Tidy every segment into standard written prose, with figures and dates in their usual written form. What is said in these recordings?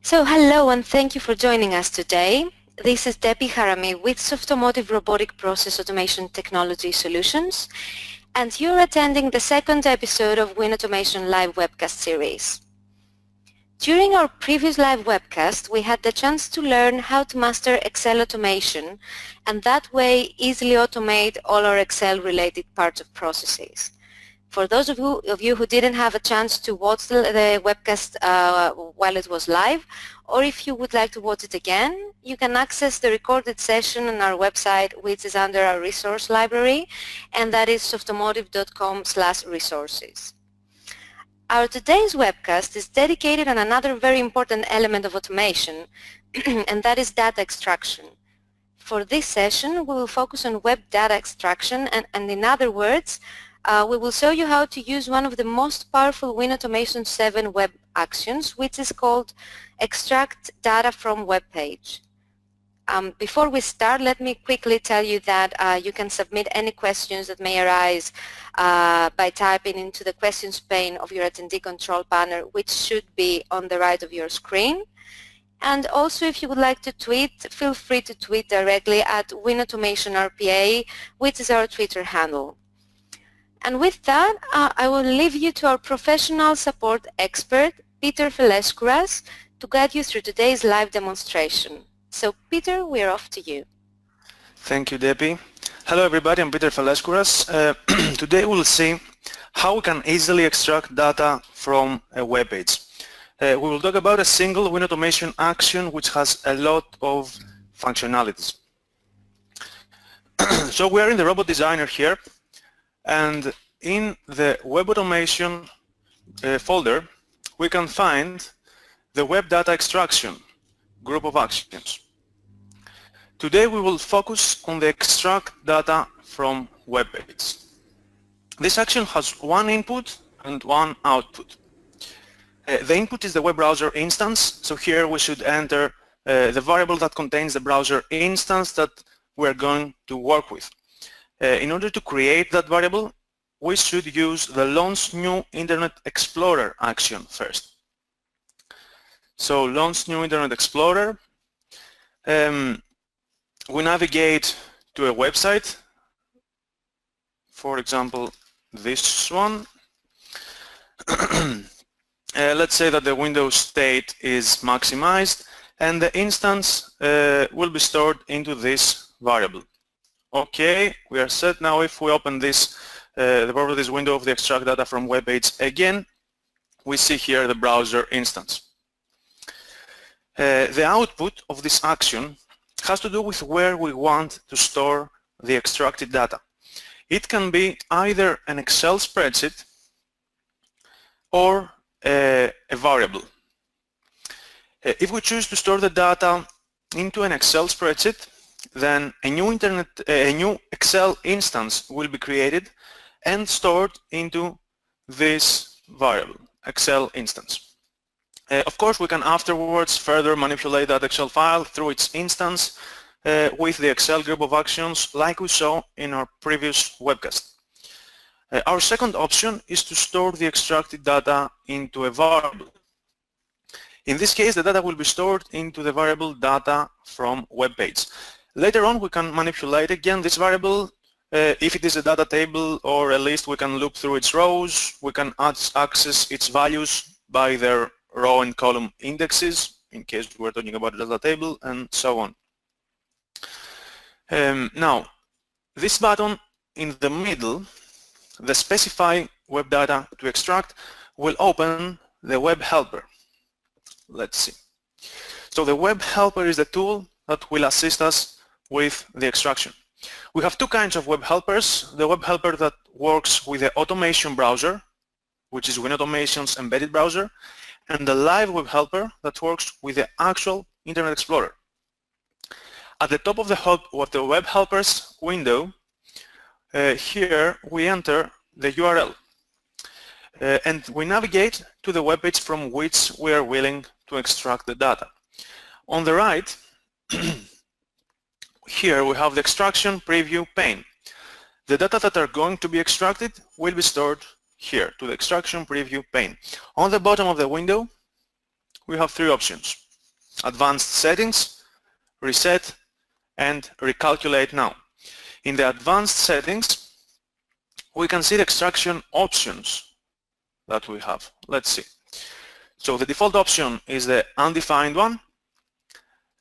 Hello and thank you for joining us today. This is Debbie Harami with Softomotive Robotic Process Automation Technology Solutions, and you're attending the second episode of Winautomation Live Webcast series. During our previous live webcast, we had the chance to learn how to master Excel automation and that way easily automate all our Excel-related parts of processes. For those of you who didn't have a chance to watch the webcast while it was live, or if you would like to watch it again, you can access the recorded session on our website, which is under our resource library, and that is softomotive.com/resources. Our today's webcast is dedicated on another very important element of automation, and that is data extraction. For this session, we will focus on web data extraction, and in other words, we will show you how to use one of the most powerful Winautomation 7 web actions, which is called Extract Data from Web Page. Before we start, let me quickly tell you that you can submit any questions that may arise by typing into the questions pane of your attendee control panel, which should be on the right of your screen. And also, if you would like to tweet, feel free to tweet directly at Winautomation RPA, which is our Twitter handle. And with that, I will leave you to our professional support expert, Peter Veleskouras, to guide you through today's live demonstration. So, Peter, we're off to you. Thank you, Debbie. Hello, everybody. I'm Peter Veleskouras. Today we'll see how we can easily extract data from a web page. We will talk about a single Winautomation action which has a lot of functionalities. So we are in the Robot Designer here. And in the Web Automation folder, we can find the Web Data Extraction group of actions. Today we will focus on the extract data from web pages. This action has one input and one output. The input is the web browser instance, so here we should enter the variable that contains the browser instance that we're going to work with. In order to create that variable, we should use the Launch New Internet Explorer action first. So Launch New Internet Explorer, we navigate to a website, for example this one. Let's say that the Windows state is maximized and the instance will be stored into this variable. Okay, we are set now. If we open this, the properties window of the extract data from web page again, we see here the browser instance. The output of this action has to do with where we want to store the extracted data. It can be either an Excel spreadsheet or a variable. If we choose to store the data into an Excel spreadsheet, then a new Excel instance will be created and stored into this variable, Excel instance. Of course, we can afterwards further manipulate that Excel file through its instance with the Excel group of actions like we saw in our previous webcast. Our second option is to store the extracted data into a variable. In this case, the data will be stored into the variable data from web page. Later on, we can manipulate again this variable. If it is a data table or a list, we can loop through its rows. We can access its values by their row and column indexes, in case we're talking about a data table, and so on. Now, this button in the middle, the Specify Web Data to Extract, will open the Web Helper. Let's see. So the Web Helper is the tool that will assist us with the extraction. We have two kinds of web helpers: the web helper that works with the automation browser, which is Winautomation's embedded browser, and the live web helper that works with the actual Internet Explorer. At the top of the web helpers window, here we enter the URL and we navigate to the web page from which we are willing to extract the data. On the right, here we have the extraction preview pane. The data that are going to be extracted will be stored here to the extraction preview pane. On the bottom of the window, we have three options. Advanced Settings, Reset, and Recalculate Now. In the Advanced Settings, we can see the extraction options that we have. Let's see. So the default option is the undefined one,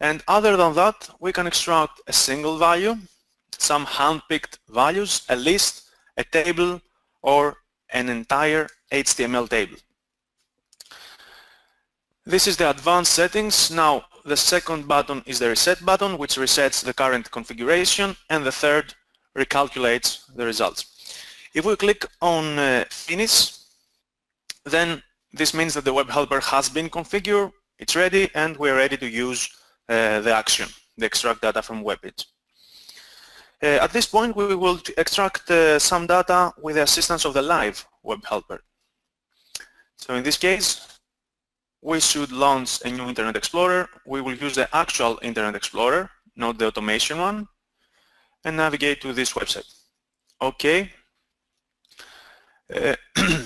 and other than that, we can extract a single value, some hand-picked values, a list, a table, or an entire HTML table. This is the advanced settings. Now, the second button is the reset button, which resets the current configuration, and the third recalculates the results. If we click on finish, then this means that the web helper has been configured, it's ready, and we're ready to use the action, the extract data from web page. At this point, we will extract some data with the assistance of the live web helper. So in this case, we should launch a new Internet Explorer. We will use the actual Internet Explorer, not the automation one, and navigate to this website. Okay.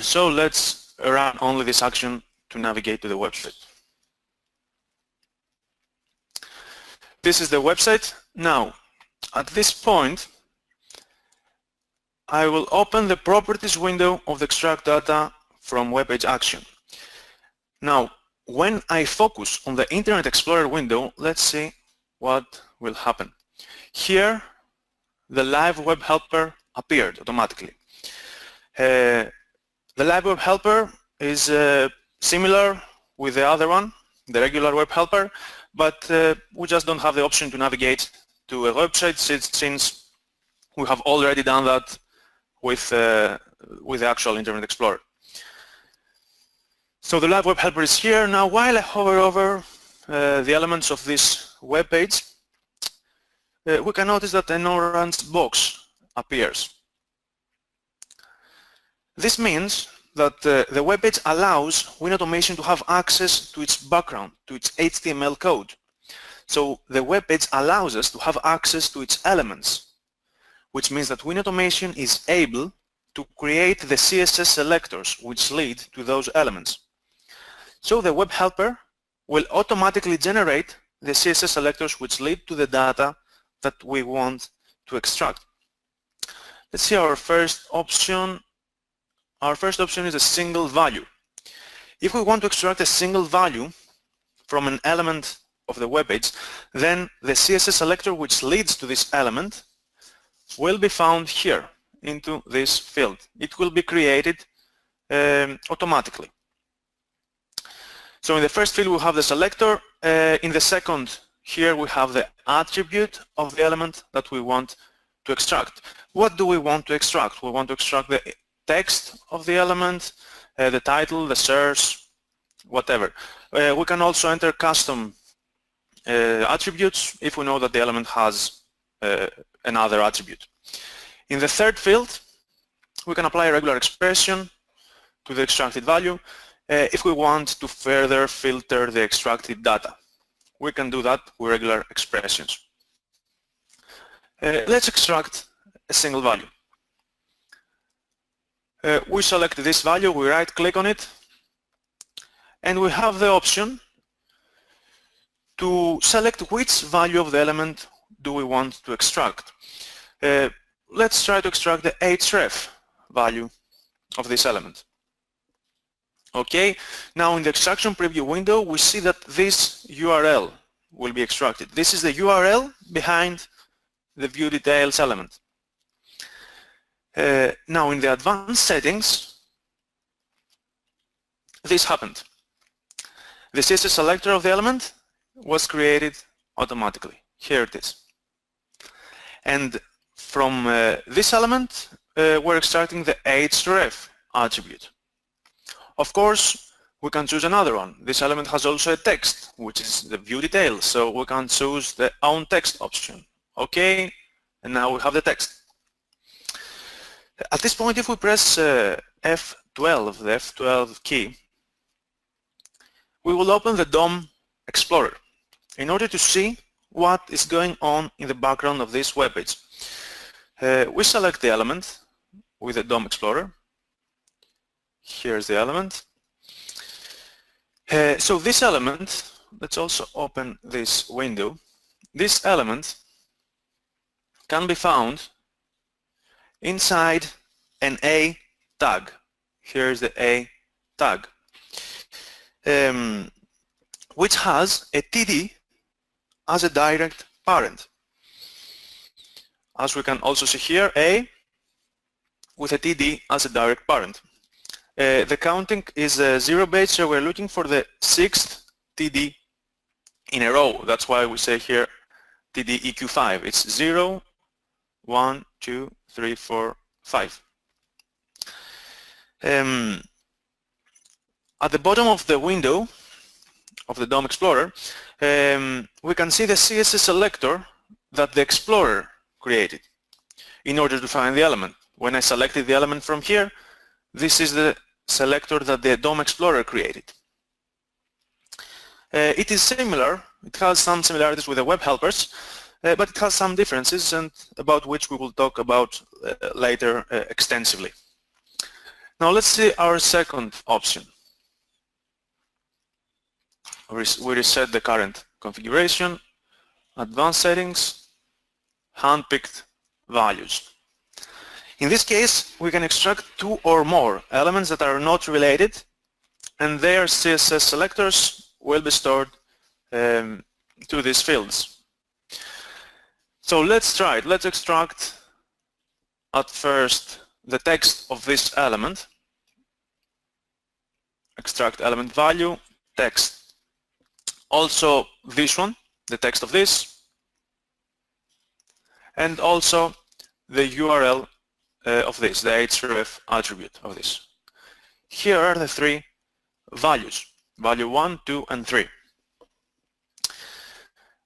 So let's run only this action to navigate to the website. This is the website. Now, at this point, I will open the properties window of the extract data from web page action. Now, when I focus on the Internet Explorer window, let's see what will happen. Here, the live web helper appeared automatically. The live web helper is similar with the other one, the regular web helper, but we just don't have the option to navigate to a website since we have already done that with the actual Internet Explorer. So the live web helper is here. Now, while I hover over the elements of this web page, we can notice that an orange box appears. This means that the web page allows Winautomation to have access to its background, to its HTML code. So the web page allows us to have access to its elements, which means that Winautomation is able to create the CSS selectors which lead to those elements. So the web helper will automatically generate the CSS selectors which lead to the data that we want to extract. Let's see our first option. Our first option is a single value. If we want to extract a single value from an element of the web page, then the CSS selector which leads to this element will be found here into this field. It will be created automatically. So in the first field we have the selector. In the second, here we have the attribute of the element that we want to extract. What do we want to extract? We want to extract the text of the element, the title, the source, whatever. We can also enter custom attributes if we know that the element has another attribute. In the third field, we can apply a regular expression to the extracted value if we want to further filter the extracted data. We can do that with regular expressions. Let's extract a single value. We select this value, we right-click on it, and we have the option to select which value of the element do we want to extract. Let's try to extract the href value of this element. Okay, now in the extraction preview window, we see that this URL will be extracted. This is the URL behind the view details element. Now in the advanced settings, this happened. The CSS selector of the element was created automatically. Here it is. And from this element, we're extracting the href attribute. Of course, we can choose another one. This element has also a text, which is the view details, so we can choose the own text option. Okay, and now we have the text. At this point, if we press F12, the F12 key, we will open the DOM Explorer in order to see what is going on in the background of this web page. We select the element with the DOM Explorer. Here's the element. So this element let's also open this window. This element can be found inside an A tag. Here's the A tag, which has a TD as a direct parent. As we can also see here, A with a TD as a direct parent. The counting is 0-based, so we're looking for the 6th TD in a row. That's why we say here TD EQ5. It's 0, 1, 2, 3, 4, 5. At the bottom of the window of the DOM Explorer, we can see the CSS Selector that the Explorer created in order to find the element. When I selected the element from here, this is the selector that the DOM Explorer created. It is similar, it has some similarities with the web helpers, but it has some differences, and about which we will talk about later extensively. Now let's see our second option. We reset the current configuration, advanced settings, handpicked values. In this case, we can extract 2 or more elements that are not related, and their CSS selectors will be stored to these fields. So let's try it. Let's extract at first the text of this element. Extract element value, text. Also this one, the text of this, and also the URL of this, the href attribute of this. Here are the 3 values, value 1, 2, and 3.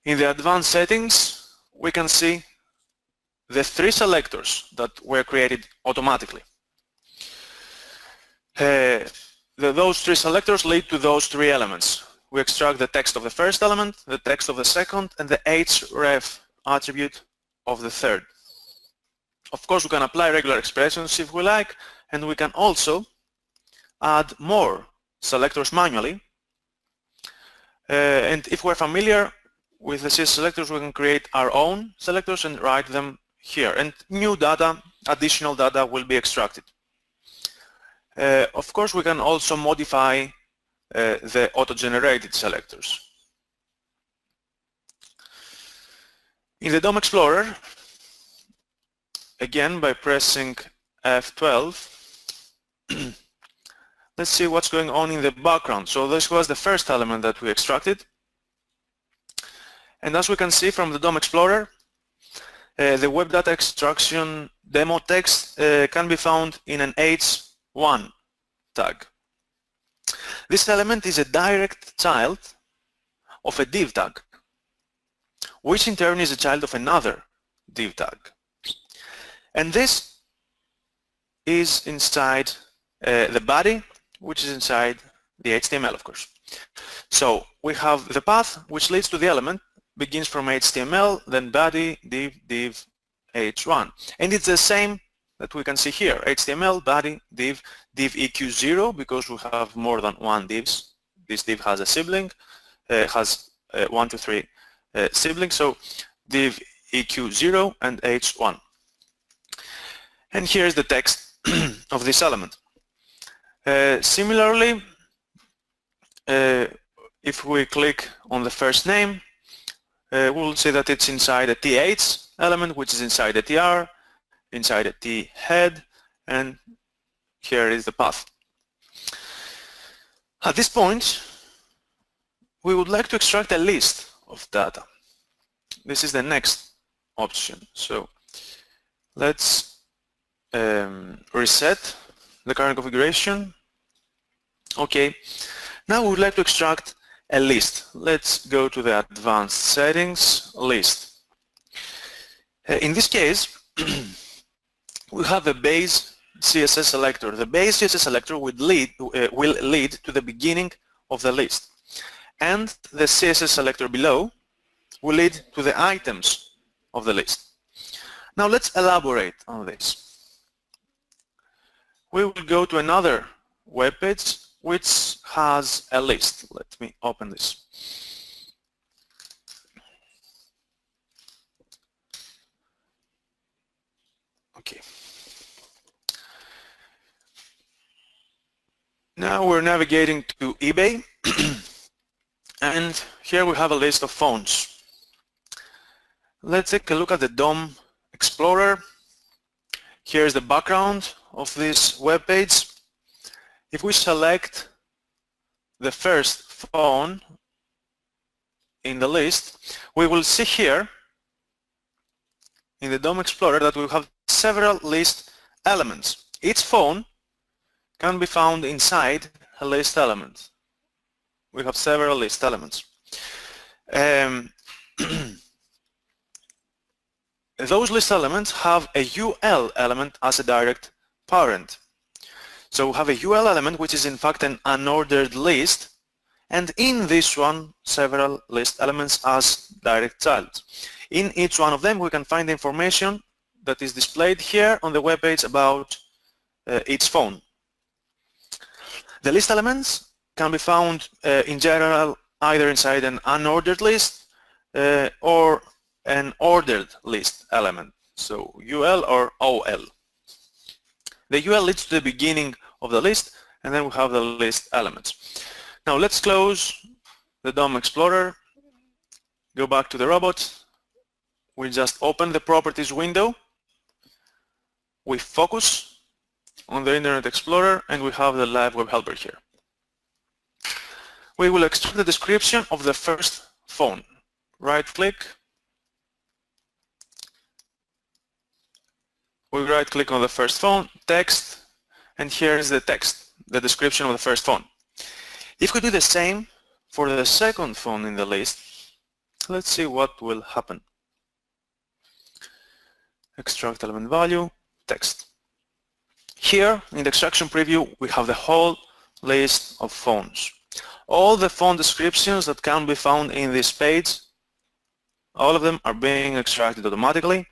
In the advanced settings, we can see the 3 selectors that were created automatically. Those 3 selectors lead to those 3 elements. We extract the text of the first element, the text of the second, and the href attribute of the third. Of course, we can apply regular expressions if we like, and we can also add more selectors manually. And if we're familiar with the CSS selectors, we can create our own selectors and write them here. And new data, additional data will be extracted. Of course, we can also modify the auto-generated selectors. In the DOM Explorer, again by pressing F12, let's see what's going on in the background. So this was the first element that we extracted. And as we can see from the DOM Explorer, the web data extraction demo text can be found in an H1 tag. This element is a direct child of a div tag, which in turn is a child of another div tag. And this is inside the body, which is inside the HTML, of course. So we have the path which leads to the element, begins from HTML, then body, div, h1. And it's the same that we can see here, HTML, body, div EQ0, because we have more than one divs. This div has a sibling, has 1, 2, 3 siblings, so div EQ0 and h1. And here's the text of this element. Similarly, if we click on the first name, we'll see that it's inside a th element, which is inside a tr, inside a t head, and here is the path. At this point, we would like to extract a list of data. This is the next option. So let's reset the current configuration. Okay, now we would like to extract a list. Let's go to the advanced settings, list. In this case, we have a base CSS selector. The base CSS selector will lead to the beginning of the list, and the CSS selector below will lead to the items of the list. Now let's elaborate on this. We will go to another web page which has a list. Let me open this. Now we're navigating to eBay and here we have a list of phones. Let's take a look at the DOM Explorer. Here's the background of this web page. If we select the first phone in the list, we will see here in the DOM Explorer that we have several list elements. Each phone can be found inside a list element. We have several list elements. Those list elements have a UL element as a direct parent. So we have a UL element which is in fact an unordered list, and in this one several list elements as direct child. In each one of them we can find information that is displayed here on the web page about each phone. The list elements can be found in general either inside an unordered list or an ordered list element, so UL or OL. The UL leads to the beginning of the list, and then we have the list elements. Now let's close the DOM Explorer, go back to the robot. We just open the properties window, we focus on the Internet Explorer, and we have the live web helper here. We will extract the description of the first phone. Right click, we right click on the first phone, text, and here is the text, the description of the first phone. If we do the same for the second phone in the list, let's see what will happen. Extract element value, text. Here in the extraction preview we have the whole list of phones. All the phone descriptions that can be found in this page, all of them are being extracted automatically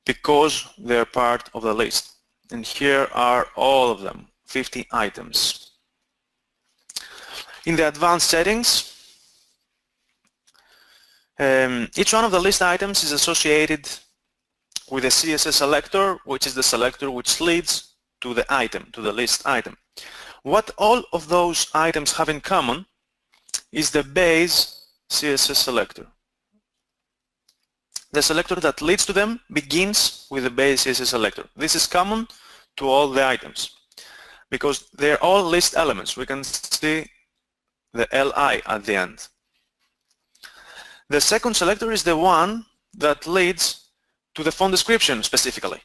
because they're part of the list. And here are all of them, 50 items. In the advanced settings, each one of the list items is associated with a CSS selector, which is the selector which leads to the item, to the list item. What all of those items have in common is the base CSS selector. The selector that leads to them begins with the base CSS selector. This is common to all the items because they're all list elements. We can see the LI at the end. The second selector is the one that leads to the phone description specifically.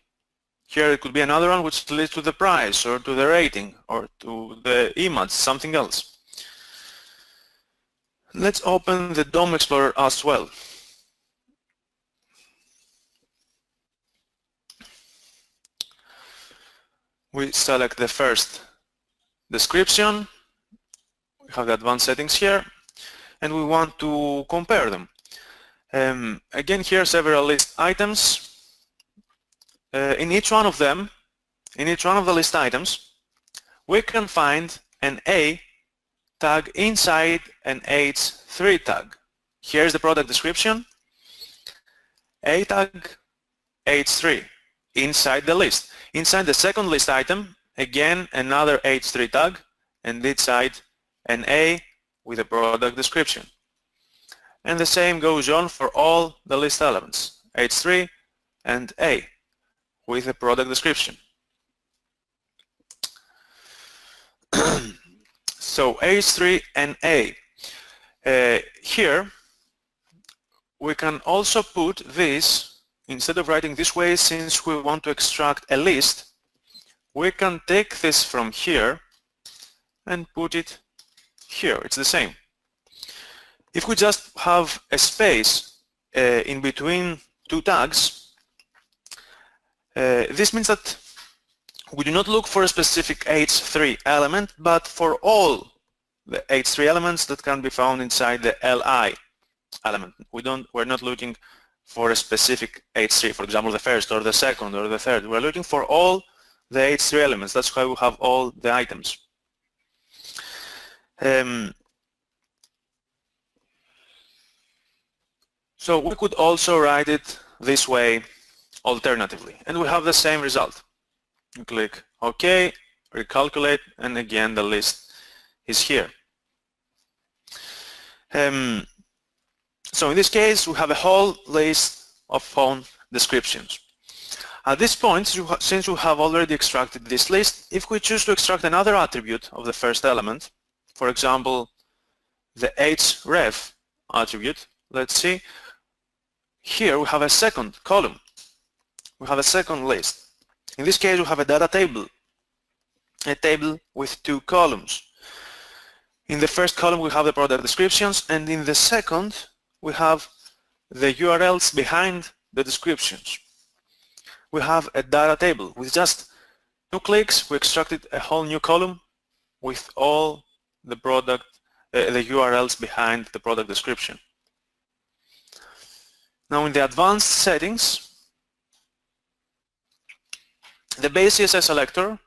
Here it could be another one which leads to the price or to the rating or to the image, something else. Let's open the DOM Explorer as well. We select the first description, we have the advanced settings here, and we want to compare them. Again here several list items. In each one of them, in each one of the list items, we can find an A tag inside an H3 tag. Here's the product description, A tag, H3, inside the list. Inside the second list item, again another H3 tag, and inside an A with a product description. And the same goes on for all the list elements, H3 and A with a product description. So H3 and A. Here we can also put this, instead of writing this way, since we want to extract a list, we can take this from here and put it here. It's the same. If we just have a space in between two tags, this means that we do not look for a specific H3 element, but for all the H3 elements that can be found inside the LI element. We're not looking for a specific H3, for example, the first or the second or the third. We're looking for all the H3 elements. That's why we have all the items. So we could also write it this way alternatively, and we have the same result. You click OK, recalculate, and again the list is here. So in this case we have a whole list of phone descriptions. At this point, since we have already extracted this list, if we choose to extract another attribute of the first element, for example the href attribute, let's see, here we have a second column, we have a second list. In this case we have a data table, a table with two columns. In the first column we have the product descriptions, and in the second we have the URLs behind the descriptions. We have a data table. With just 2 clicks we extracted a whole new column with all the product, the URLs behind the product description. Now in the advanced settings, the base CSS selector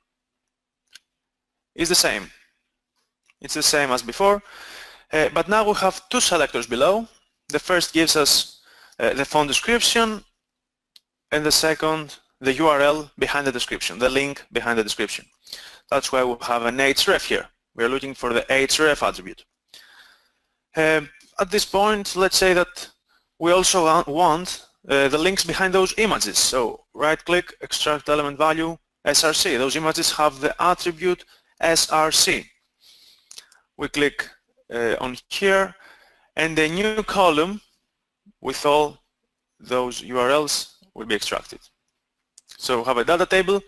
is the same. It's the same as before, but now we have 2 selectors below. The first gives us the font description, and the second the URL behind the description, the link behind the description. That's why we have an href here. We're looking for the href attribute. At this point, let's say that we also want the links behind those images. So right-click, extract element value, src. Those images have the attribute src. We click on here, and a new column with all those URLs will be extracted. So we have a data table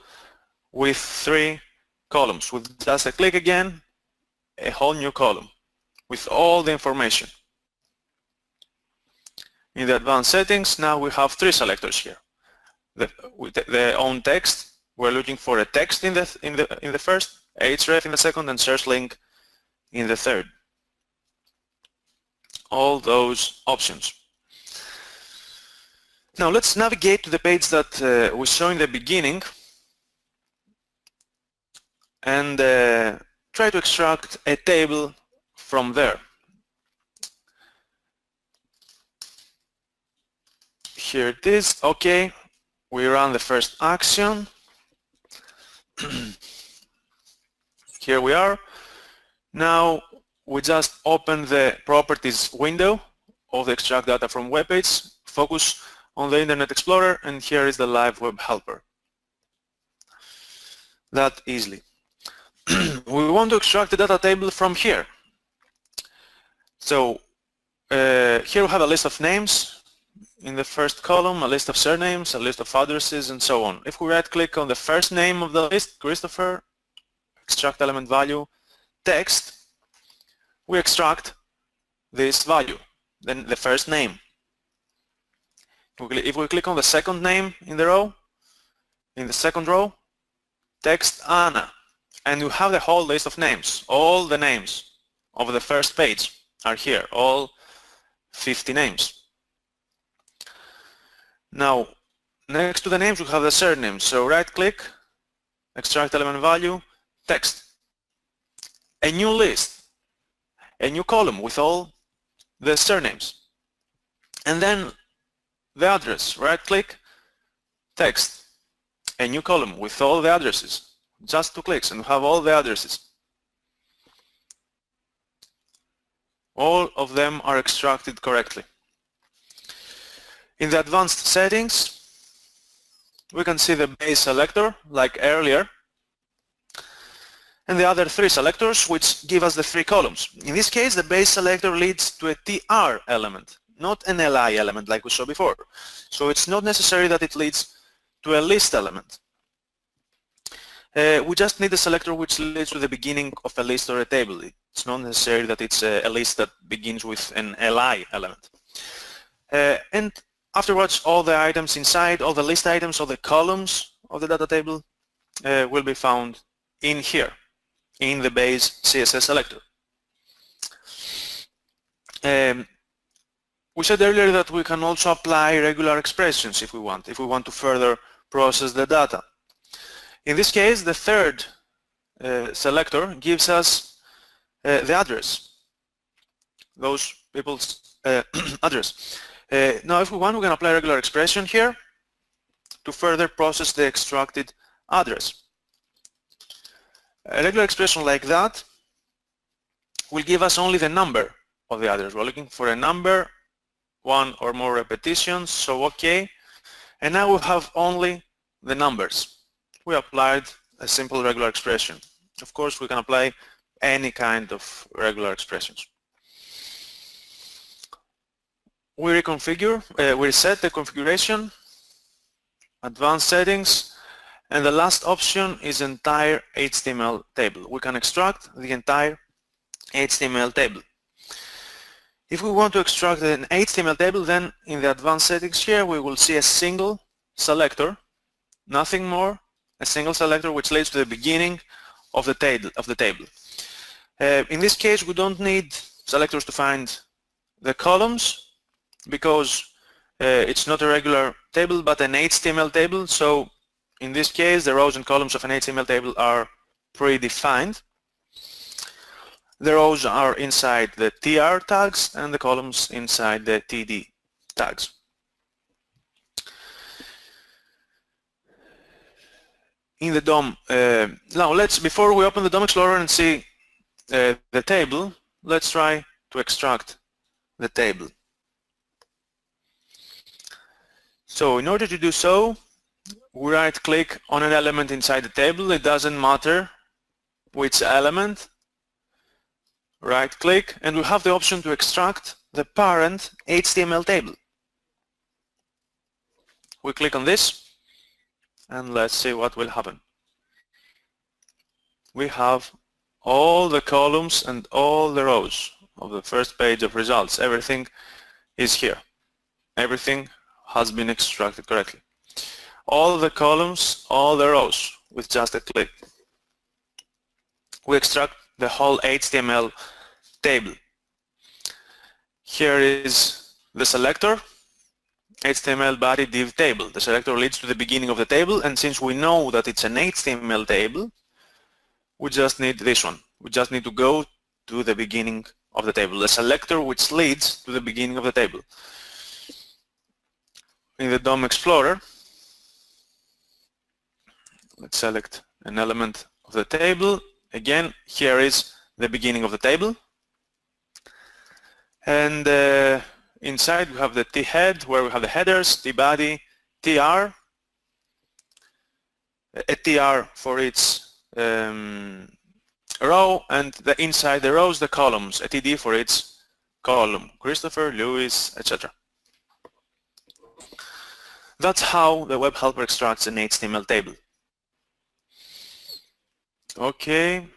with 3 columns. With just a click again, a whole new column with all the information. In the advanced settings, now we have 3 selectors here. The own text, we're looking for a text in the first, href in the second, and search link in the third. All those options. Now let's navigate to the page that we saw in the beginning and try to extract a table from there. Here it is. Okay, we run the first action. Here we are. Now we just open the properties window of the extract data from web page, focus on the Internet Explorer, and here is the live web helper. That easily. We want to extract the data table from here. So here we have a list of names in the first column, a list of surnames, a list of addresses, and so on. If we right-click on the first name of the list, Christopher, extract element value, text, we extract this value, then the first name. If we click on the second name in the row, in the second row, text Anna, and you have the whole list of names. All the names of the first page are here, all 50 names. Now, next to the names we have the surnames. So right-click, extract element value, text. A new list, a new column with all the surnames. And then the address, right-click, text, a new column with all the addresses. Just 2 clicks and we have all the addresses. All of them are extracted correctly. In the advanced settings, we can see the base selector like earlier, and the other 3 selectors which give us the 3 columns. In this case, the base selector leads to a TR element, not an LI element like we saw before. So it's not necessary that it leads to a list element. We just need a selector which leads to the beginning of a list or a table. It's not necessary that it's a list that begins with an LI element. And afterwards, all the items inside, all the list items, all the columns of the data table will be found in here, in the base CSS selector. We said earlier that we can also apply regular expressions if we want to further process the data. In this case, the third selector gives us the address, those people's address. Now if we want, we can apply regular expression here to further process the extracted address. A regular expression like that will give us only the number of the address. We're looking for a number, one or more repetitions, so okay. And now we have only the numbers. We applied a simple regular expression. Of course, we can apply any kind of regular expressions. We reset the configuration, advanced settings, and the last option is entire HTML table. We can extract the entire HTML table. If we want to extract an HTML table, then in the advanced settings here we will see a single selector, nothing more, a single selector which leads to the beginning of the table. In this case we don't need selectors to find the columns because it's not a regular table but an HTML table, so in this case the rows and columns of an HTML table are predefined. The rows are inside the TR tags and the columns inside the TD tags. In the DOM, now before we open the DOM Explorer and see the table, let's try to extract the table. So in order to do so, we right-click on an element inside the table. It doesn't matter which element. Right-click, and we have the option to extract the parent HTML table. We click on this, and let's see what will happen. We have all the columns and all the rows of the first page of results. Everything is here. Everything has been extracted correctly. All the columns, all the rows with just a click. We extract the whole HTML table. Here is the selector, HTML body div table. The selector leads to the beginning of the table, and since we know that it's an HTML table, we just need this one. We just need to go to the beginning of the table, the selector which leads to the beginning of the table. In the DOM Explorer, let's select an element of the table. Again, here is the beginning of the table. And inside we have the T-head, where we have the headers, T-body, TR, a TR for each row, and inside the rows the columns, a TD for each column, Christopher, Lewis, etc. That's how the web helper extracts an HTML table. Okay.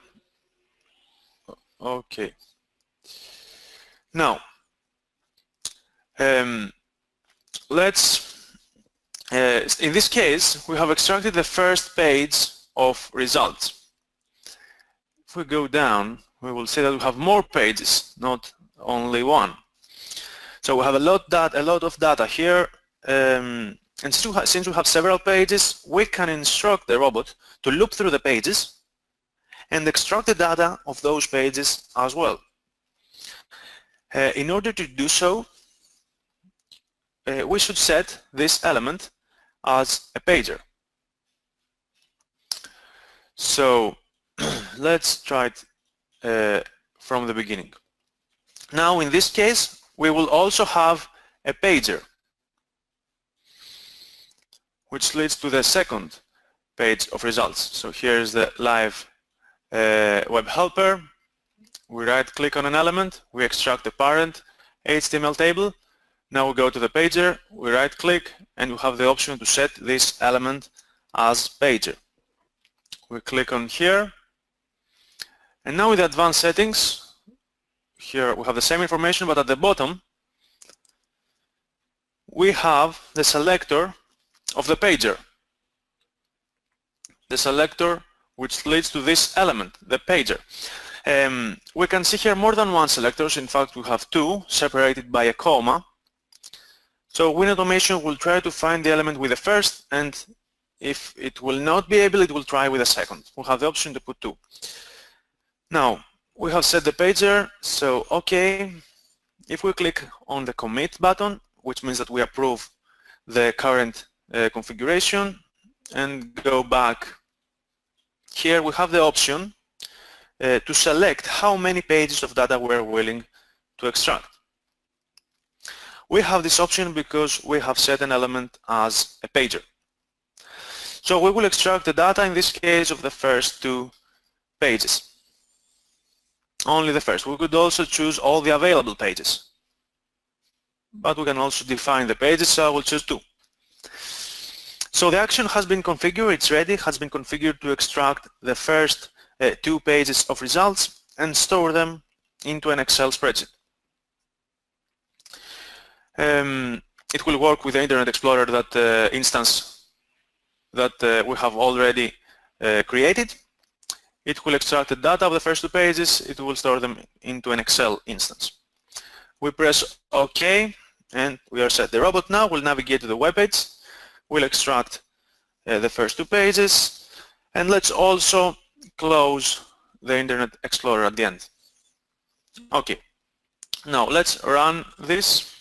Now, in this case, we have extracted the first page of results. If we go down, we will see that we have more pages, not only one. So we have a lot of data here, and since we have several pages, we can instruct the robot to loop through the pages and extract the data of those pages as well. In order to do so, we should set this element as a pager. So let's try it from the beginning. Now in this case, we will also have a pager, which leads to the second page of results. So here's the live web helper. We right-click on an element, we extract the parent HTML table. Now we go to the pager, we right-click, and we have the option to set this element as pager. We click on here, and now with the advanced settings, here we have the same information, but at the bottom we have the selector of the pager, the selector which leads to this element, the pager. We can see here more than one selectors. In fact, we have two separated by a comma. So Winautomation will try to find the element with the first, and if it will not be able, it will try with the second. We'll have the option to put two. Now, we have set the pager, so okay. If we click on the commit button, which means that we approve the current configuration, and go back, here we have the option to select how many pages of data we're willing to extract. We have this option because we have set an element as a pager. So we will extract the data, in this case, of the first 2 pages. Only the first. We could also choose all the available pages, but we can also define the pages, so I will choose 2. So the action has been configured, it's ready, has been configured to extract the first 2 pages of results and store them into an Excel spreadsheet. It will work with the Internet Explorer, that instance that we have already created. It will extract the data of the first 2 pages, it will store them into an Excel instance. We press OK and we are set. The robot now will navigate to the web page, will extract the first 2 pages, and let's also close the Internet Explorer at the end. Okay, now let's run this.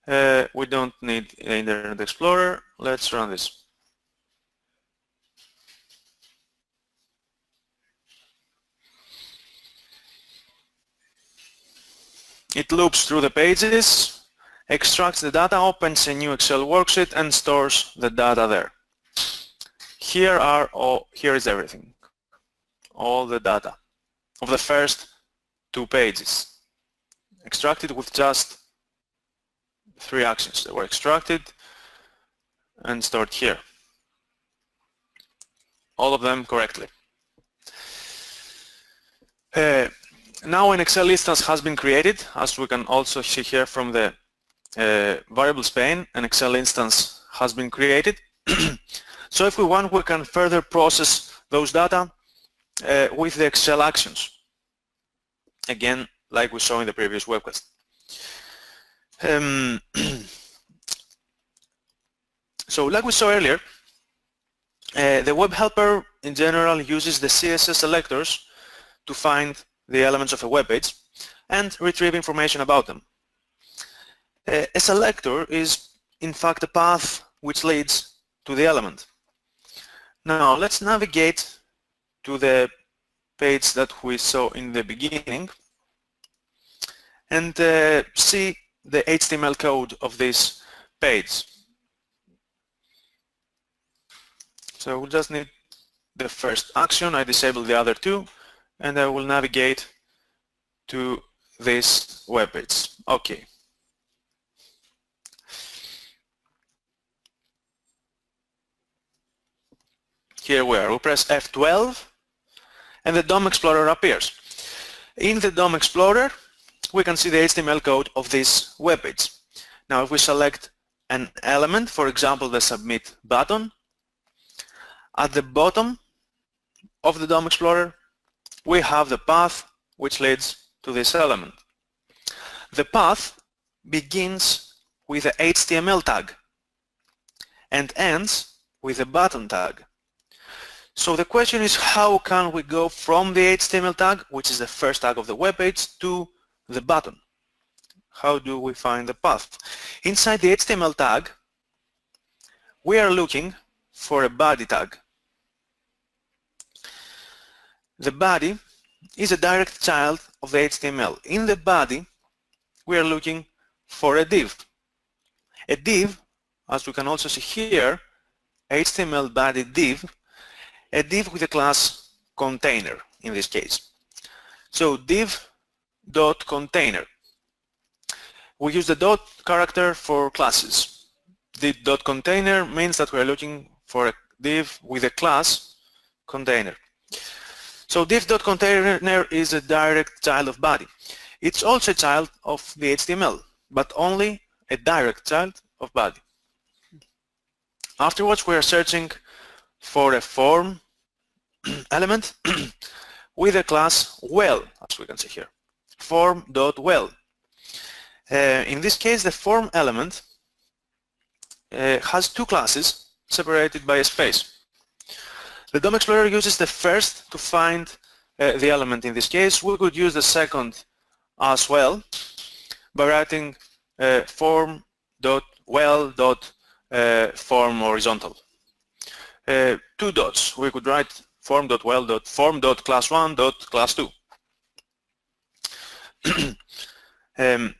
We don't need the Internet Explorer, let's run this. It loops through the pages, extracts the data, opens a new Excel worksheet and stores the data there. Here is everything. All the data of the first 2 pages. Extracted with just 3 actions. They were extracted and stored here. All of them correctly. Now an Excel instance has been created, as we can also see here from the variables pane. An Excel instance has been created. So if we want, we can further process those data with the Excel actions. Again, like we saw in the previous webcast. So like we saw earlier, the web helper in general uses the CSS selectors to find the elements of a web page and retrieve information about them. A selector is in fact a path which leads to the element. Now let's navigate to the page that we saw in the beginning and see the HTML code of this page. So we'll just need the first action. I disable the other 2 and I will navigate to this web page. Okay. Here we are. We press F12 and the DOM Explorer appears. In the DOM Explorer we can see the HTML code of this web page. Now if we select an element, for example the submit button, at the bottom of the DOM Explorer we have the path which leads to this element. The path begins with the HTML tag and ends with a button tag. So the question is, how can we go from the HTML tag, which is the first tag of the web page, to the button? How do we find the path? Inside the HTML tag we are looking for a body tag. The body is a direct child of the HTML. In the body we are looking for a div. A div, as we can also see here, HTML body div, a div with a class container in this case. So div.container. We use the dot character for classes. The dot container means that we are looking for a div with a class container. So div.container is a direct child of body. It's also a child of the HTML, but only a direct child of body. Afterwards we are searching for a form element with a class well, as we can see here, form.well. In this case the form element has 2 classes separated by a space. The DOM Explorer uses the first to find the element. In this case we could use the second as well by writing form.well.form horizontal. 2 dots. We could write form.well.form.class1.class2.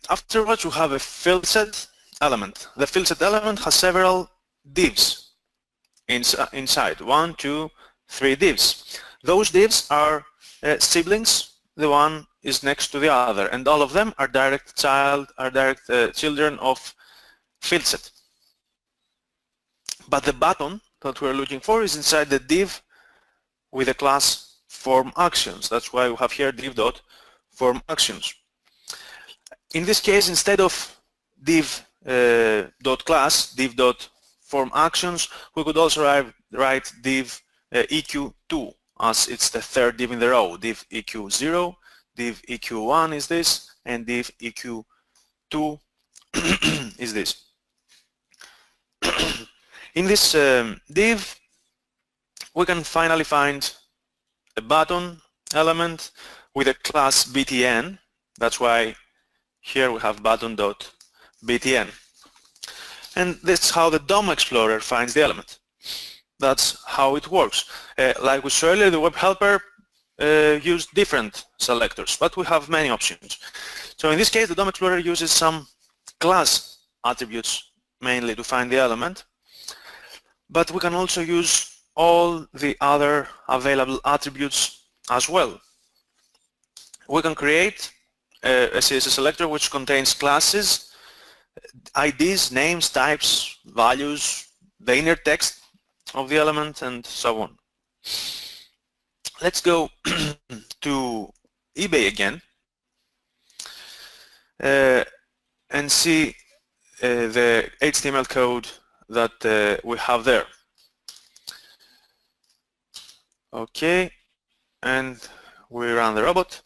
Afterwards, we have a field set element. The field set element has several divs inside. 1, 2, 3 divs. Those divs are siblings. The one is next to the other, and all of them are direct children of field set. But the button that we're looking for is inside the div with the class form actions. That's why we have here div.form actions. In this case, instead of div.class, div.form actions, we could also write div eq2, as it's the third div in the row. Div eq0, div eq1 is this, and div eq2 is this. In this div, we can finally find a button element with a class btn. That's why here we have button.btn. And that's how the DOM Explorer finds the element. That's how it works. Like we saw earlier, the web helper used different selectors, but we have many options. So in this case, the DOM Explorer uses some class attributes mainly to find the element, but we can also use all the other available attributes as well. We can create a CSS selector which contains classes, IDs, names, types, values, the inner text of the element, and so on. Let's go to eBay again and see the HTML code that we have there. Okay, and we run the robot.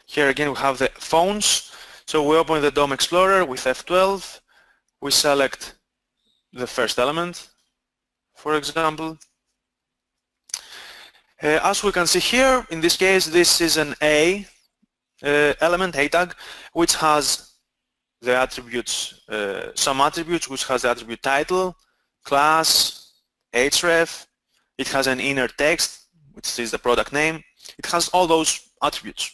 Here again we have the phones. So we open the DOM Explorer with F12. We select the first element, for example. As we can see here, in this case, this is an A element, A tag, which has the attributes, some attributes, which has the attribute title, class, href. It has an inner text, which is the product name. It has all those attributes.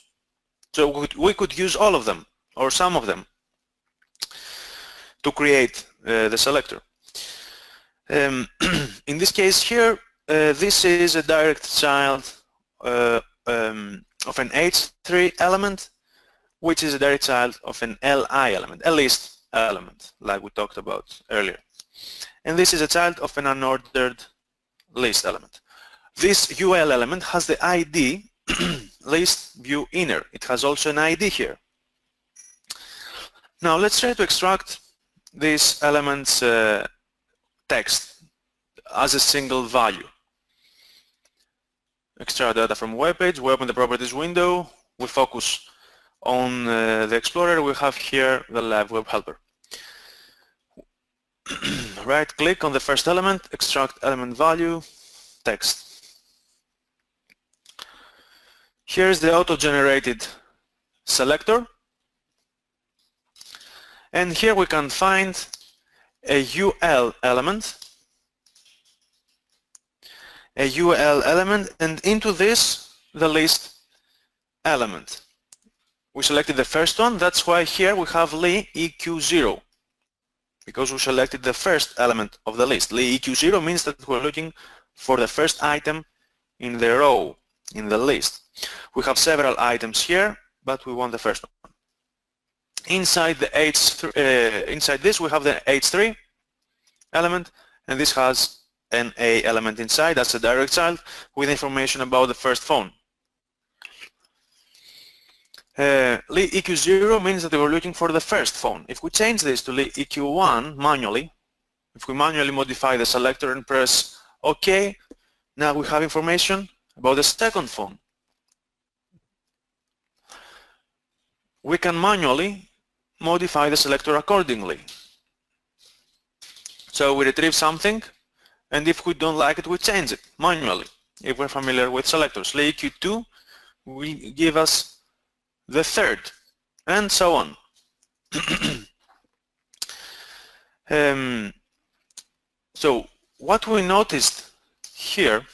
So we could use all of them, or some of them, to create the selector. In this case here, this is a direct child of an H3 element, which is a direct child of an LI element, a list element, like we talked about earlier. And this is a child of an unordered list element. This UL element has the ID list view inner. It has also an ID here. Now let's try to extract this element's text as a single value. Extract data from Webpage. We open the properties window. We focus on the Explorer. We have here the live web helper. Right click on the first element, extract element value, text. Here's the auto-generated selector. And here we can find a UL element, and into this, the list element. We selected the first one, that's why here we have li eq0, because we selected the first element of the list. Li eq0 means that we're looking for the first item in the row, in the list. We have several items here, but we want the first one. Inside the H3, inside this we have the H3 element, and this has an A element inside. That's a direct child with information about the first phone. Li eq0 means that we were looking for the first phone. If we change this to li eq1 manually, if we manually modify the selector and press OK, now we have information about the second phone. We can manually modify the selector accordingly. So we retrieve something, and if we don't like it, we change it manually. If we're familiar with selectors, li eq2 will give us the third, and so on. So what we noticed here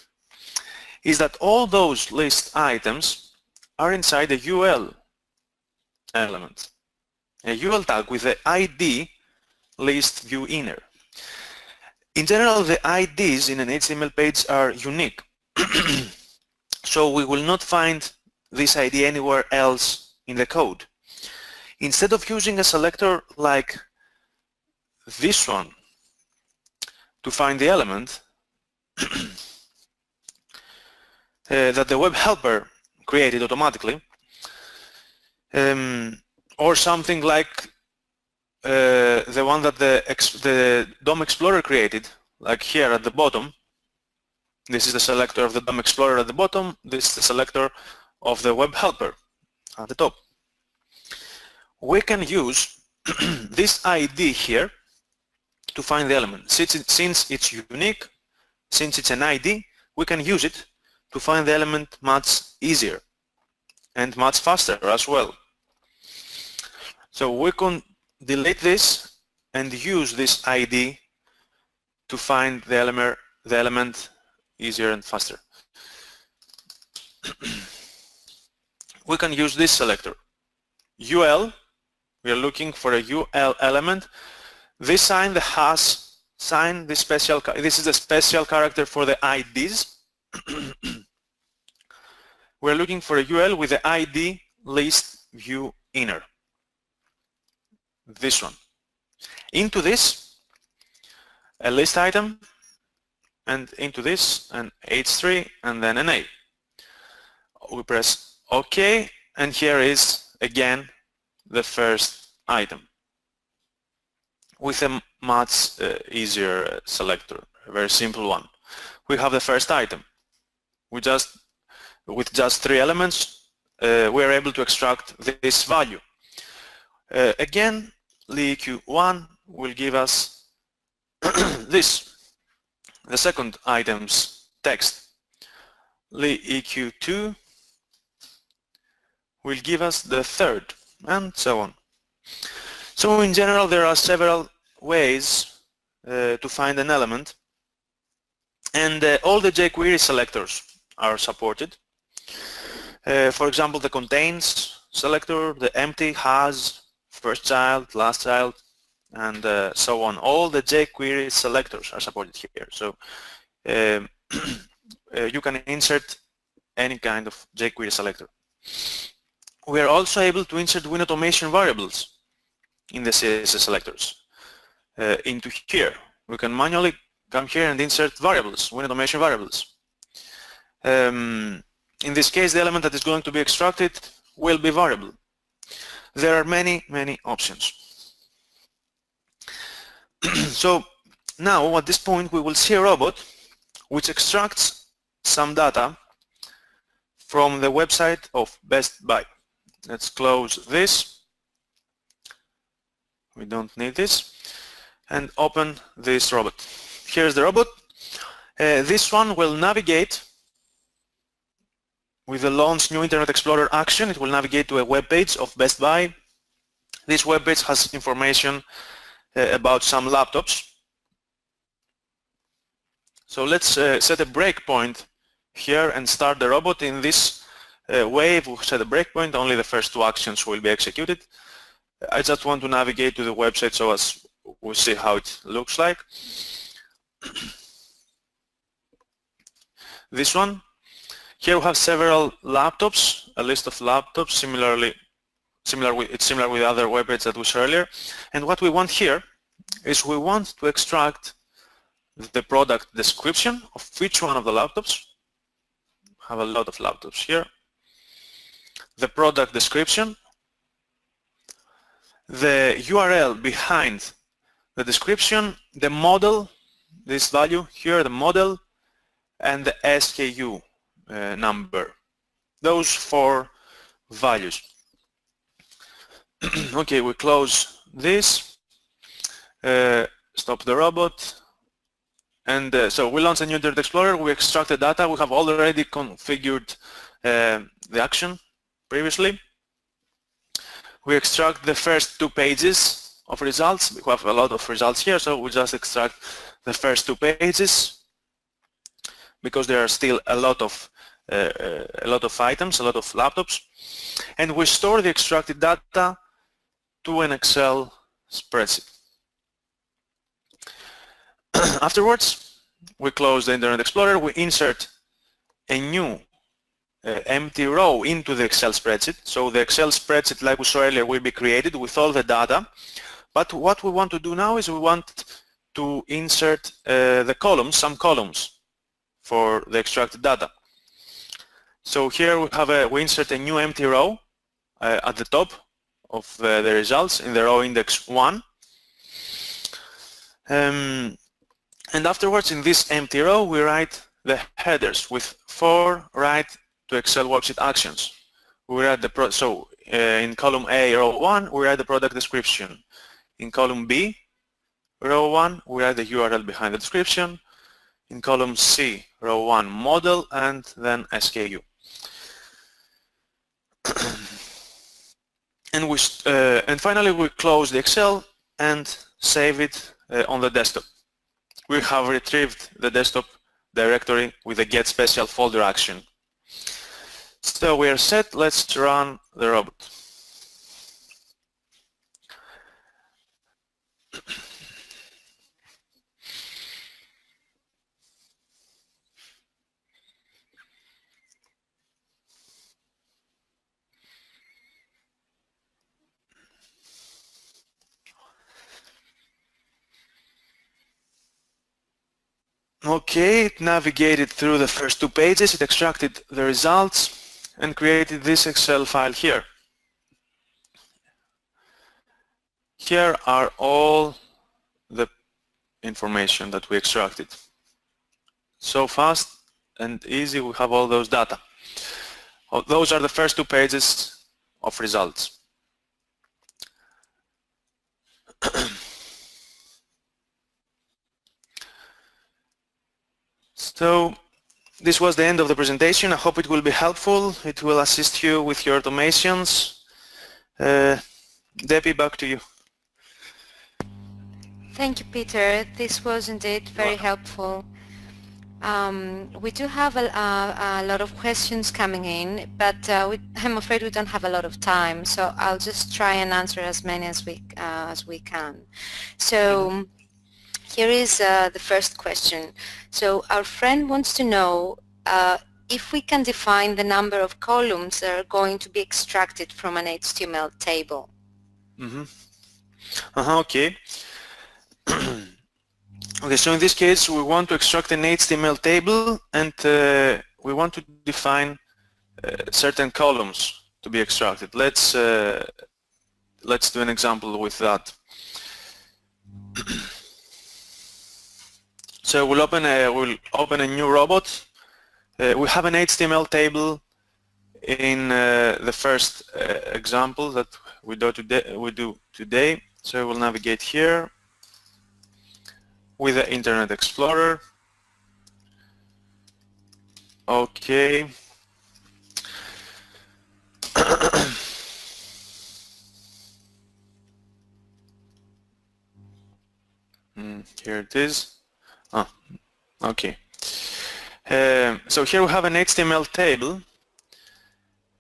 is that all those list items are inside the UL element, a UL tag with the ID list view inner. In general, the IDs in an HTML page are unique, so we will not find this ID anywhere else in the code. Instead of using a selector like this one to find the element that the web helper created automatically, or something like the one that the DOM Explorer created, like here at the bottom. This is the selector of the DOM Explorer at the bottom. This is the selector of the web helper at the top. We can use this ID here to find the element. Since it's unique, since it's an ID, we can use it to find the element much easier and much faster as well. So we can delete this and use this ID to find the element easier and faster. We can use this selector. UL, we are looking for a UL element. This sign, the hash sign, this is a special character for the IDs. We're looking for a UL with the ID list view inner. This one. Into this, a list item, and into this, an H3, and then an A. We press OK, and here is, again, the first item with a much easier selector, a very simple one. We have the first item. With just 3 elements, we are able to extract this value. Again, LEEQ1 will give us this, the second item's text. LEEQ2 will give us the third, and so on. So in general, there are several ways to find an element, and all the jQuery selectors are supported. For example, the contains selector, the empty, has, first child, last child, and so on. All the jQuery selectors are supported here. So you can insert any kind of jQuery selector. We are also able to insert Winautomation variables in the CSS selectors into here. We can manually come here and insert variables, Winautomation variables. In this case, the element that is going to be extracted will be variable. There are many options. So now at this point we will see a robot which extracts some data from the website of Best Buy. Let's close this. We don't need this. And open this robot. Here's the robot. This one will navigate with the launch new Internet Explorer action. It will navigate to a web page of Best Buy. This web page has information about some laptops. So let's set a breakpoint here and start the robot. In this way, if we set a breakpoint, only the first 2 actions will be executed. I just want to navigate to the website so as we see how it looks like. This one. Here we have several laptops, a list of laptops, similar with other web pages that we saw earlier. And what we want here is we want to extract the product description of each one of the laptops. I have a lot of laptops here. The product description, the URL behind the description, the model, this value here, the model, and the SKU number. Those 4 values. Okay, we close this, stop the robot, and so we launch a new Internet Explorer, we extract the data, we have already configured the action previously. We extract the first 2 pages of results. We have a lot of results here, so we just extract the first 2 pages. because there are still a lot of items, a lot of laptops, and we store the extracted data to an Excel spreadsheet. Afterwards, we close the Internet Explorer, we insert a new empty row into the Excel spreadsheet. So the Excel spreadsheet, like we saw earlier, will be created with all the data. But what we want to do now is we want to insert some columns for the extracted data. So here we insert a new empty row at the top of the results in the row index 1. And afterwards, in this empty row, we write the headers with 4 write to Excel worksheet actions. We write in column A, row 1, we write the product description. In column B, row 1, we write the URL behind the description. In column C, row 1, model, and then SKU. And finally, we close the Excel and save it on the desktop. We have retrieved the desktop directory with the get special folder action. So we are set. Let's run the robot. Okay, it navigated through the first 2 pages, it extracted the results and created this Excel file here. Here are all the information that we extracted. So fast and easy, we have all those data. Those are the first 2 pages of results. So this was the end of the presentation. I hope it will be helpful. It will assist you with your automations. Debbie, back to you. Thank you, Peter. This was indeed very helpful. We do have a lot of questions coming in, but I'm afraid we don't have a lot of time, so I'll just try and answer as many as we can. So here is the first question. So our friend wants to know if we can define the number of columns that are going to be extracted from an HTML table. Okay. Okay, so in this case we want to extract an HTML table and we want to define certain columns to be extracted. Let's do an example with that. So we'll open a new robot. We have an HTML table in the first example that we do today. So we'll navigate here with the Internet Explorer. Okay. Here it is. Okay. So here we have an HTML table.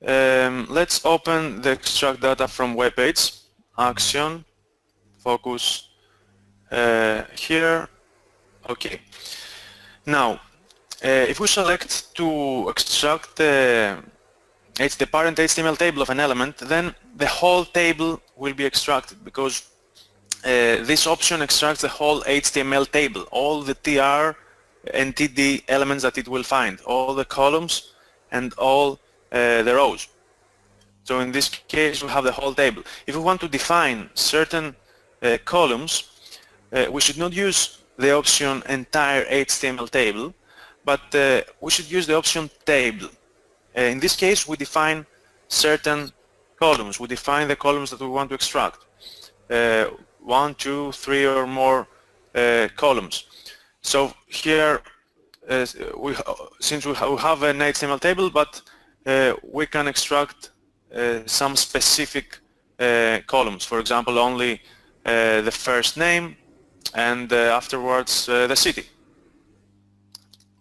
Let's open the extract data from Webpage, action, focus here. Okay. Now, if we select to extract the parent HTML table of an element, then the whole table will be extracted because this option extracts the whole HTML table, all the TR and TD elements that it will find, all the columns and all the rows. So in this case we have the whole table. If we want to define certain columns, we should not use the option entire HTML table, but we should use the option table. In this case we define certain columns. We define the columns that we want to extract. 1, 2, 3 or more columns. So here, since we have an HTML table, but we can extract some specific columns. For example, only the first name and afterwards the city.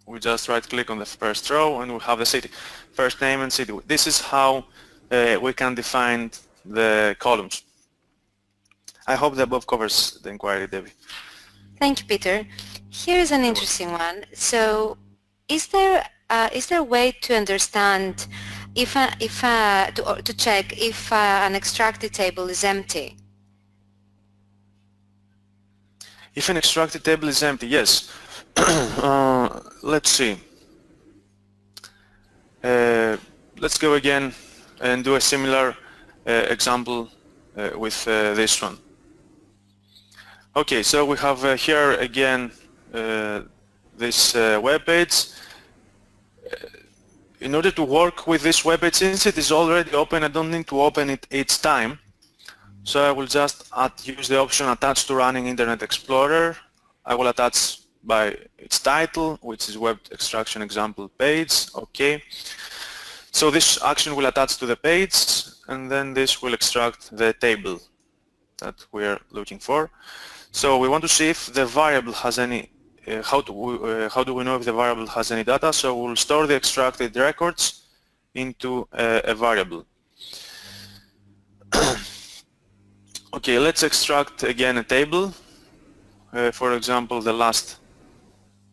we just right click on the first row and we have the city, first name and city. This is how we can define the columns. I hope the above covers the inquiry, Debbie. Thank you, Peter. Here is an interesting one. So, is there a way to understand to check if an extracted table is empty? If an extracted table is empty, yes. Let's see. Let's go again and do a similar example with this one. Okay, so we have here again this web page. In order to work with this web page, since it is already open, I don't need to open it each time. So I will just use the option attach to running Internet Explorer. I will attach by its title, which is web extraction example page. Okay. So this action will attach to the page, and then this will extract the table that we are looking for. So we want to see if the variable has any, how do we know if the variable has any data? So we'll store the extracted records into a variable. Okay, let's extract again a table. For example, the last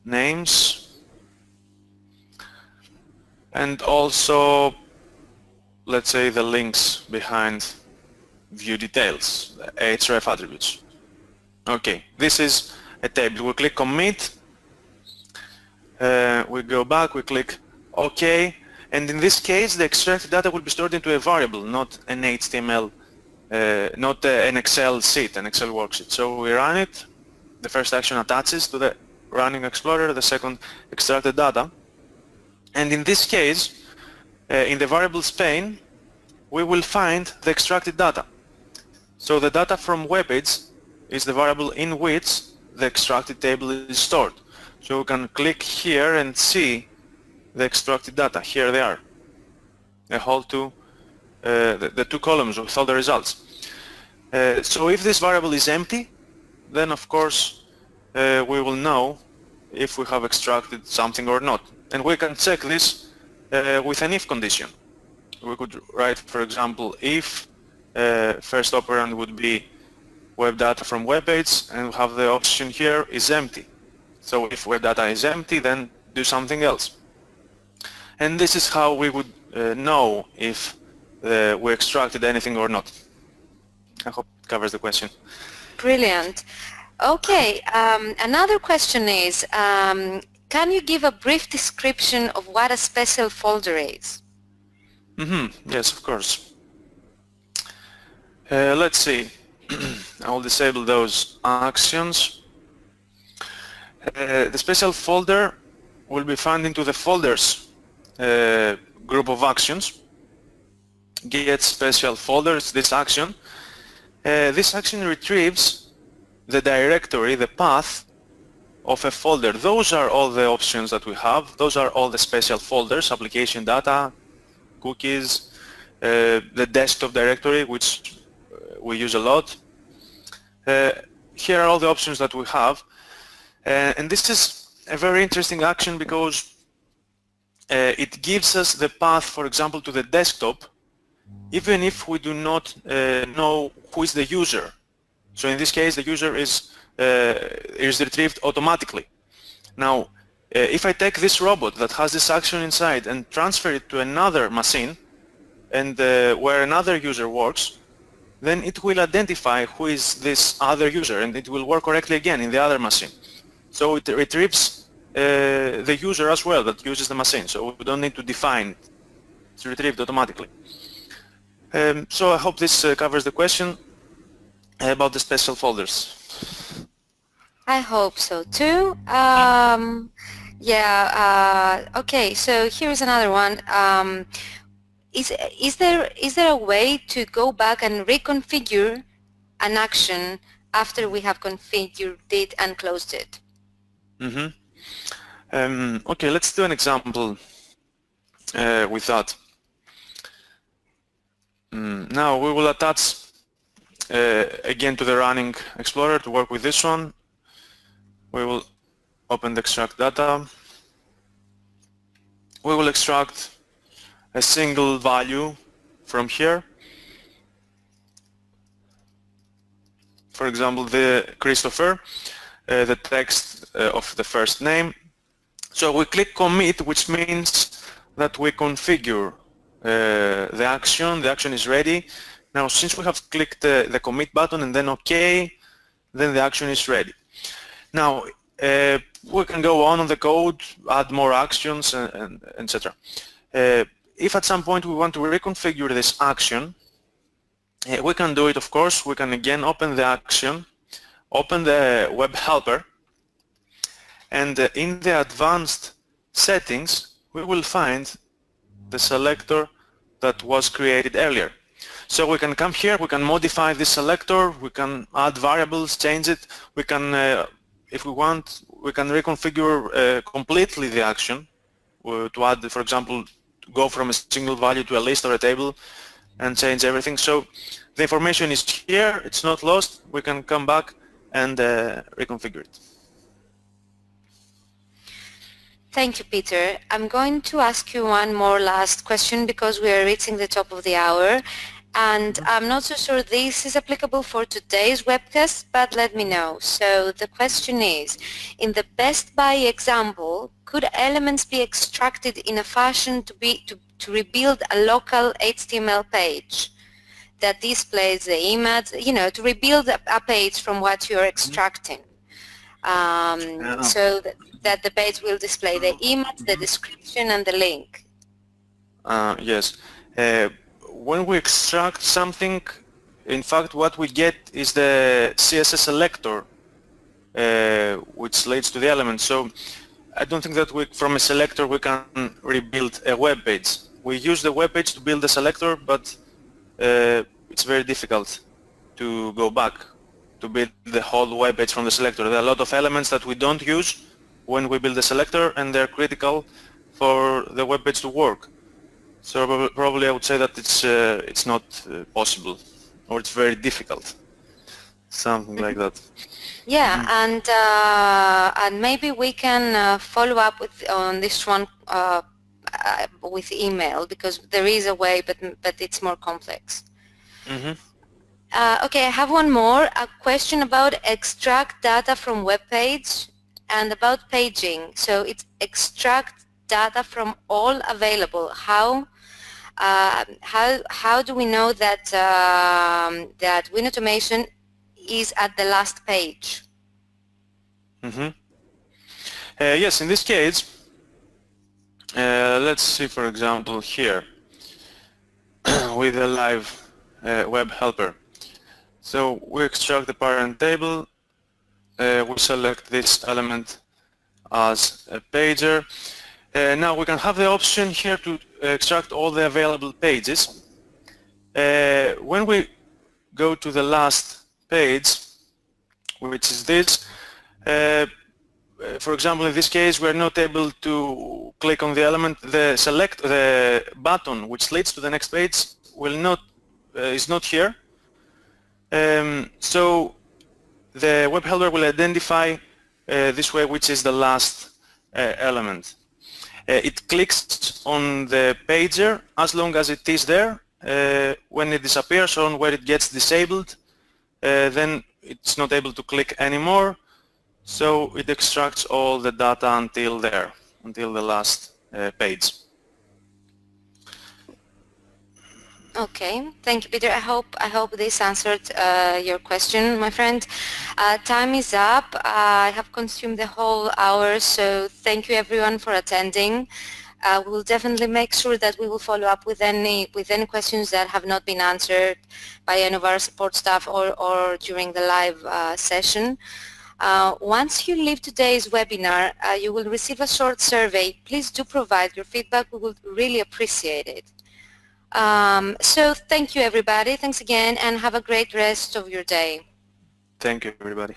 names. And also, let's say the links behind view details, the href attributes. Okay, this is a table. We click commit, we go back, we click OK, and in this case the extracted data will be stored into a variable, not an HTML, not an Excel sheet, an Excel worksheet. So we run it, the first action attaches to the running Explorer, the second extracted data, and in this case, in the variables pane, we will find the extracted data. So the data from webpage is the variable in which the extracted table is stored. So we can click here and see the extracted data. Here they are, the whole the two columns with all the results. So if this variable is empty, then of course we will know if we have extracted something or not. And we can check this with an if condition. We could write, for example, if first operand would be web data from web page, and we have the option here is empty. So if web data is empty, then do something else. And this is how we would know if we extracted anything or not. I hope it covers the question. Brilliant. Okay, another question is, can you give a brief description of what a special folder is? Yes, of course. Let's see. I will disable those actions. The special folder will be found into the folders group of actions. Get special folders, this action. This action retrieves the directory, the path of a folder. Those are all the options that we have. Those are all the special folders, application data, cookies, the desktop directory, which we use a lot. Here are all the options that we have. And this is a very interesting action because it gives us the path, for example, to the desktop, even if we do not know who is the user. So in this case, the user is retrieved automatically. Now, if I take this robot that has this action inside and transfer it to another machine, and where another user works, then it will identify who is this other user, and it will work correctly again in the other machine. So it retrieves the user as well that uses the machine. So we don't need to define it. It's retrieved automatically. So I hope this covers the question about the special folders. I hope so too. Okay, so here's another one. Is there a way to go back and reconfigure an action after we have configured it and closed it? Okay, let's do an example with that. Now we will attach again to the running Explorer to work with this one. We will open the extract data. we will extract a single value from here. For example, the Christopher, the text of the first name. So we click commit, which means that we configure the action is ready. Now since we have clicked the commit button and then OK, then the action is ready. Now we can go on the code, add more actions, and etc. If at some point we want to reconfigure this action, we can do it, of course. We can again open the action, open the web helper, and in the advanced settings we will find the selector that was created earlier. So we can come here, we can modify this selector, we can add variables, change it, we can, if we want, we can reconfigure completely the action to add, for example, to go from a single value to a list or a table and change everything. So the information is here, it's not lost, we can come back and reconfigure it. Thank you, Peter. I'm going to ask you one more last question because we are reaching the top of the hour, and I'm not so sure this is applicable for today's webcast, but let me know. So the question is, in the Best Buy example, could elements be extracted in a fashion to rebuild a local HTML page that displays the image, to rebuild a page from what you're extracting? So that the page will display the image, the description, and the link. Yes. When we extract something, in fact, what we get is the CSS Selector, which leads to the element. So I don't think that from a selector we can rebuild a web page. We use the web page to build a selector, but it's very difficult to go back to build the whole web page from the selector. There are a lot of elements that we don't use when we build the selector, and they're critical for the web page to work. So probably I would say that it's not possible, or it's very difficult, something like that. Yeah, and maybe we can follow up on this one with email, because there is a way, but it's more complex. Okay, I have one more, a question about extract data from web page and about paging. So it's extract data from all available. How do we know that that Winautomation is at the last page? Yes, in this case, let's see, for example, here with a live web helper. So we extract the parent table, we select this element as a pager. Now we can have the option here to extract all the available pages. When we go to the last page, which is this, for example, in this case we're not able to click on the element. The button which leads to the next page is not here. So the web helper will identify this way which is the last element. It clicks on the pager as long as it is there. When it disappears or where it gets disabled, then it's not able to click anymore. So it extracts all the data until the last page. Okay, thank you, Peter. I hope this answered your question, my friend. Time is up. I have consumed the whole hour, so thank you everyone for attending. We will definitely make sure that we will follow up with any questions that have not been answered by any of our support staff or during the live session. Once you leave today's webinar, you will receive a short survey. Please do provide your feedback. We will really appreciate it. So thank you everybody. Thanks again, and have a great rest of your day. Thank you everybody.